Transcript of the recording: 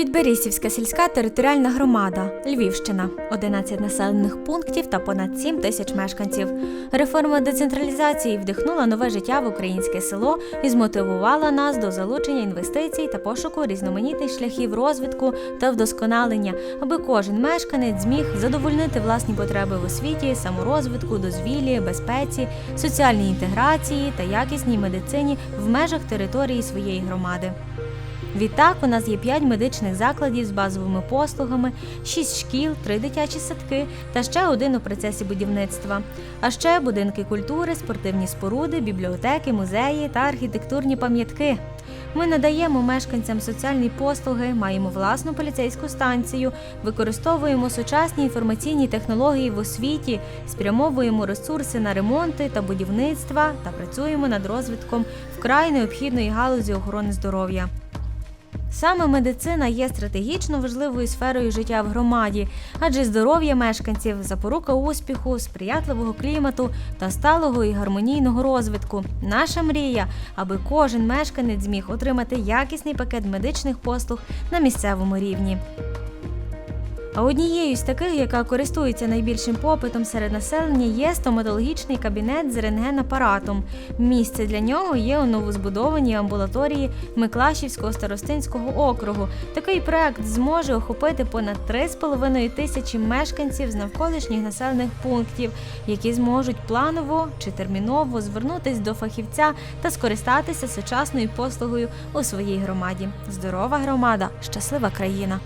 Підберісівська сільська територіальна громада, Львівщина, 11 населених пунктів та понад 7 тисяч мешканців. Реформа децентралізації вдихнула нове життя в українське село і змотивувала нас до залучення інвестицій та пошуку різноманітних шляхів розвитку та вдосконалення, аби кожен мешканець зміг задовольнити власні потреби в освіті, саморозвитку, дозвіллі, безпеці, соціальній інтеграції та якісній медицині в межах території своєї громади. Відтак, у нас є 5 медичних закладів з базовими послугами, 6 шкіл, 3 дитячі садки та ще один у процесі будівництва. А ще будинки культури, спортивні споруди, бібліотеки, музеї та архітектурні пам'ятки. Ми надаємо мешканцям соціальні послуги, маємо власну поліцейську станцію, використовуємо сучасні інформаційні технології в освіті, спрямовуємо ресурси на ремонти та будівництва та працюємо над розвитком вкрай необхідної галузі охорони здоров'я. Саме медицина є стратегічно важливою сферою життя в громаді, адже здоров'я мешканців – запорука успіху, сприятливого клімату та сталого і гармонійного розвитку. Наша мрія – аби кожен мешканець зміг отримати якісний пакет медичних послуг на місцевому рівні. А однією з таких, яка користується найбільшим попитом серед населення, є стоматологічний кабінет з рентген-апаратом. Місце для нього є у новозбудованій амбулаторії Миклашівського старостинського округу. Такий проект зможе охопити понад 3,5 тисячі мешканців з навколишніх населених пунктів, які зможуть планово чи терміново звернутися до фахівця та скористатися сучасною послугою у своїй громаді. Здорова громада – щаслива країна.